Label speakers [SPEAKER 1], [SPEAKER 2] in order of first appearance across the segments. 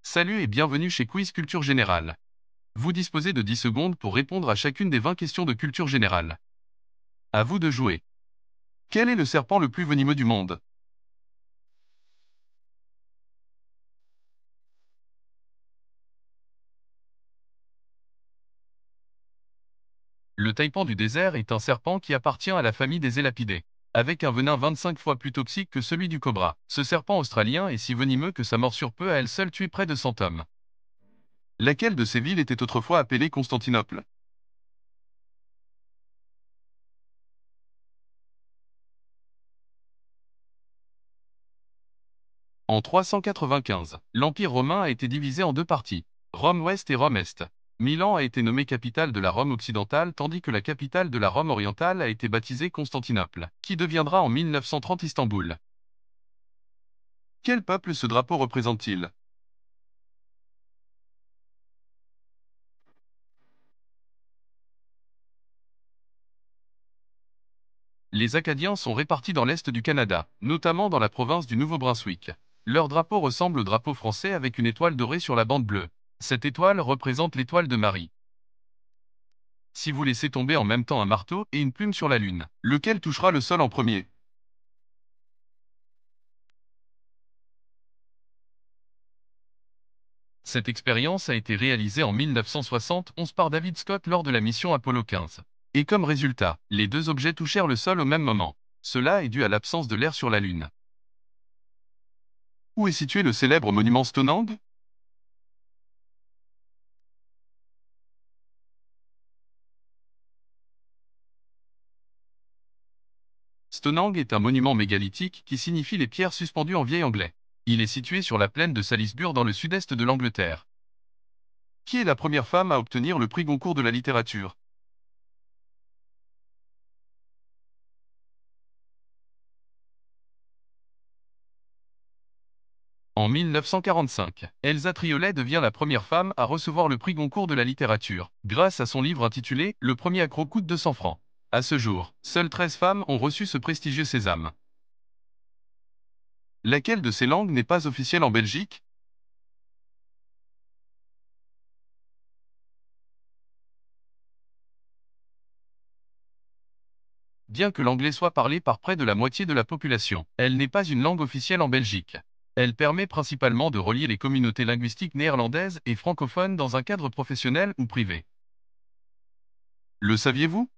[SPEAKER 1] Salut et bienvenue chez Quiz Culture Générale. Vous disposez de 10 secondes pour répondre à chacune des 20 questions de culture générale. À vous de jouer. Quel est le serpent le plus venimeux du monde? Le taipan du désert est un serpent qui appartient à la famille des élapidés. Avec un venin 25 fois plus toxique que celui du cobra, ce serpent australien est si venimeux que sa morsure peut à elle seule tuer près de 100 hommes. Laquelle de ces villes était autrefois appelée Constantinople? En 395, l'Empire romain a été divisé en deux parties, Rome ouest et Rome est. Milan a été nommée capitale de la Rome occidentale tandis que la capitale de la Rome orientale a été baptisée Constantinople, qui deviendra en 1930 Istanbul. Quel peuple ce drapeau représente-t-il? Les Acadiens sont répartis dans l'est du Canada, notamment dans la province du Nouveau-Brunswick. Leur drapeau ressemble au drapeau français avec une étoile dorée sur la bande bleue. Cette étoile représente l'étoile de Marie. Si vous laissez tomber en même temps un marteau et une plume sur la Lune, lequel touchera le sol en premier? Cette expérience a été réalisée en 1971 par David Scott lors de la mission Apollo 15. Et comme résultat, les deux objets touchèrent le sol au même moment. Cela est dû à l'absence de l'air sur la Lune. Où est situé le célèbre monument Stonehenge? Stonehenge est un monument mégalithique qui signifie les pierres suspendues en vieil anglais. Il est situé sur la plaine de Salisbury dans le sud-est de l'Angleterre. Qui est la première femme à obtenir le prix Goncourt de la littérature? En 1945, Elsa Triolet devient la première femme à recevoir le prix Goncourt de la littérature, grâce à son livre intitulé « Le premier accro coûte 200 francs ». À ce jour, seules 13 femmes ont reçu ce prestigieux sésame. Laquelle de ces langues n'est pas officielle en Belgique? Bien que l'anglais soit parlé par près de la moitié de la population, elle n'est pas une langue officielle en Belgique. Elle permet principalement de relier les communautés linguistiques néerlandaises et francophones dans un cadre professionnel ou privé. Le saviez-vous?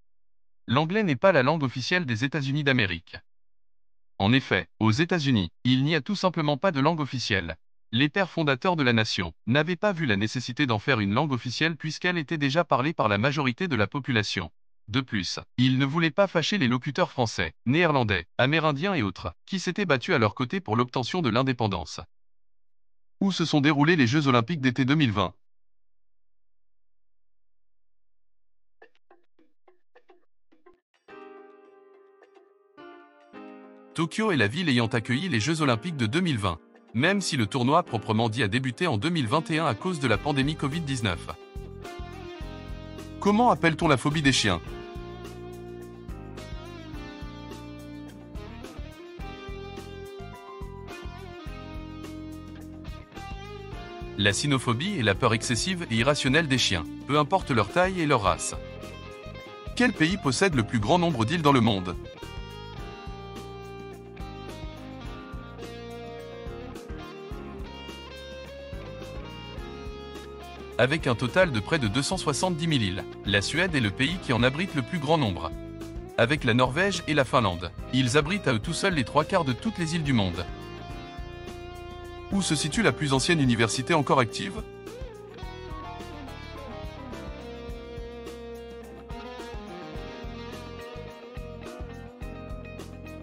[SPEAKER 1] L'anglais n'est pas la langue officielle des États-Unis d'Amérique. En effet, aux États-Unis, il n'y a tout simplement pas de langue officielle. Les pères fondateurs de la nation n'avaient pas vu la nécessité d'en faire une langue officielle puisqu'elle était déjà parlée par la majorité de la population. De plus, ils ne voulaient pas fâcher les locuteurs français, néerlandais, amérindiens et autres, qui s'étaient battus à leur côté pour l'obtention de l'indépendance. Où se sont déroulés les Jeux Olympiques d'été 2020? Tokyo est la ville ayant accueilli les Jeux Olympiques de 2020, même si le tournoi proprement dit a débuté en 2021 à cause de la pandémie Covid-19. Comment appelle-t-on la phobie des chiens? La cynophobie est la peur excessive et irrationnelle des chiens, peu importe leur taille et leur race. Quel pays possède le plus grand nombre d'îles dans le monde? Avec un total de près de 270 000 îles, la Suède est le pays qui en abrite le plus grand nombre. Avec la Norvège et la Finlande, ils abritent à eux tout seuls les 3/4 de toutes les îles du monde. Où se situe la plus ancienne université encore active?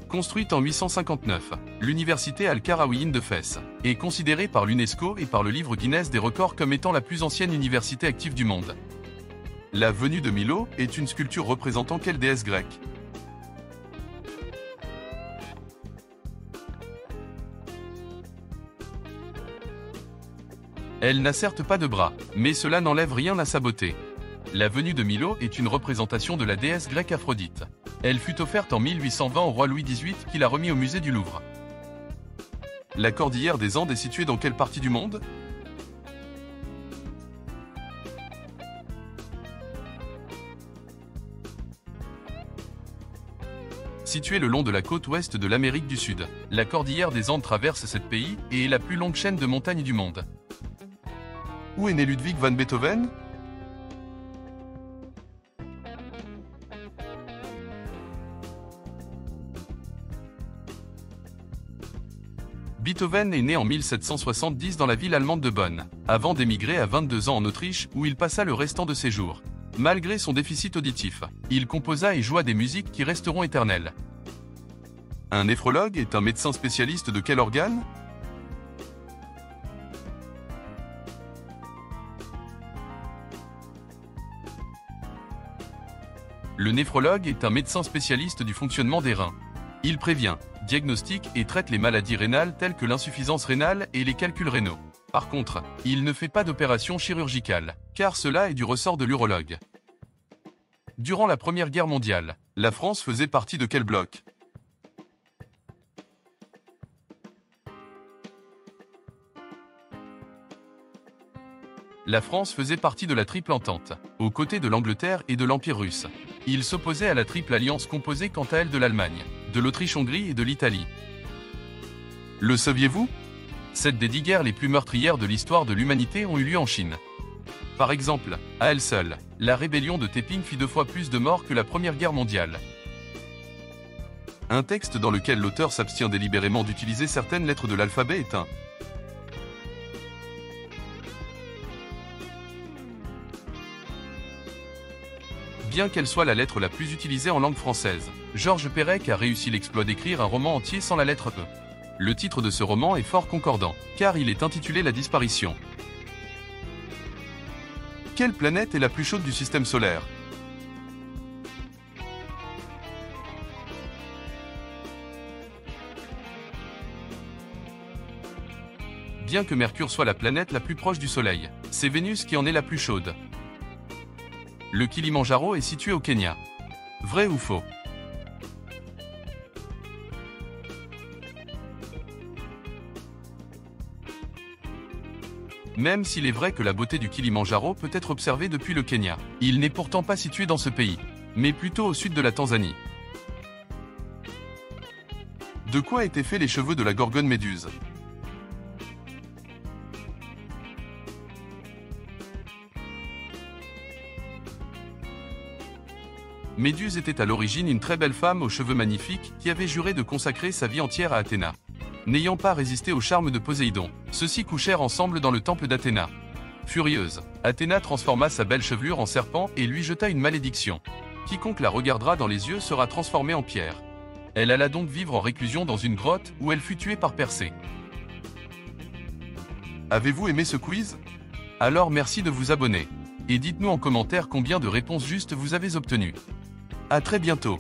[SPEAKER 1] Construite en 859, l'université Al-Qarawiyyin de Fès est considérée par l'UNESCO et par le livre Guinness des records comme étant la plus ancienne université active du monde. La venue de Milo est une sculpture représentant quelle déesse grecque? Elle n'a certes pas de bras, mais cela n'enlève rien à sa beauté. La venue de Milo est une représentation de la déesse grecque Aphrodite. Elle fut offerte en 1820 au roi Louis XVIII qui l'a remis au musée du Louvre. La cordillère des Andes est située dans quelle partie du monde? Située le long de la côte ouest de l'Amérique du Sud, la cordillère des Andes traverse ce pays et est la plus longue chaîne de montagnes du monde.
[SPEAKER 2] Où est né Ludwig van Beethoven?
[SPEAKER 1] Beethoven est né en 1770 dans la ville allemande de Bonn, avant d'émigrer à 22 ans en Autriche où il passa le restant de ses jours. Malgré son déficit auditif, il composa et joua des musiques qui resteront éternelles.
[SPEAKER 2] Un néphrologue est un médecin spécialiste de quel organe?
[SPEAKER 1] Le néphrologue est un médecin spécialiste du fonctionnement des reins. Il prévient, diagnostique et traite les maladies rénales telles que l'insuffisance rénale et les calculs rénaux. Par contre, il ne fait pas d'opération chirurgicale, car cela est du ressort de l'urologue. Durant la Première Guerre mondiale,
[SPEAKER 2] La France faisait partie de quel bloc?
[SPEAKER 1] la France faisait partie de la Triple Entente, aux côtés de l'Angleterre et de l'Empire russe. Il s'opposait à la Triple Alliance composée quant à elle de l'Allemagne, de l'Autriche-Hongrie et de l'Italie.
[SPEAKER 2] Le saviez-vous?
[SPEAKER 1] 7 des 10 guerres les plus meurtrières de l'histoire de l'humanité ont eu lieu en Chine. Par exemple, à elle seule, la rébellion de Taiping fit 2 fois plus de morts que la Première Guerre mondiale.
[SPEAKER 2] Un texte dans lequel l'auteur s'abstient délibérément d'utiliser certaines lettres de l'alphabet est un.
[SPEAKER 1] Bien qu'elle soit la lettre la plus utilisée en langue française, Georges Perec a réussi l'exploit d'écrire un roman entier sans la lettre E. Le titre de ce roman est fort concordant, car il est intitulé La disparition.
[SPEAKER 2] Quelle planète est la plus chaude du système solaire?
[SPEAKER 1] Bien que Mercure soit la planète la plus proche du Soleil, c'est Vénus qui en est la plus chaude. Le Kilimandjaro est situé au Kenya. Vrai ou faux? Même s'il est vrai que la beauté du Kilimandjaro peut être observée depuis le Kenya, il n'est pourtant pas situé dans ce pays, mais plutôt au sud de la Tanzanie.
[SPEAKER 2] De quoi étaient faits les cheveux de la gorgone Méduse?
[SPEAKER 1] Méduse était à l'origine une très belle femme aux cheveux magnifiques qui avait juré de consacrer sa vie entière à Athéna. N'ayant pas résisté au charme de Poséidon, ceux-ci couchèrent ensemble dans le temple d'Athéna. Furieuse, Athéna transforma sa belle chevelure en serpent et lui jeta une malédiction. Quiconque la regardera dans les yeux sera transformé en pierre. Elle alla donc vivre en réclusion dans une grotte où elle fut tuée par Persée.
[SPEAKER 2] Avez-vous aimé ce quiz?
[SPEAKER 1] Alors merci de vous abonner. Et dites-nous en commentaire combien de réponses justes vous avez obtenues. À très bientôt.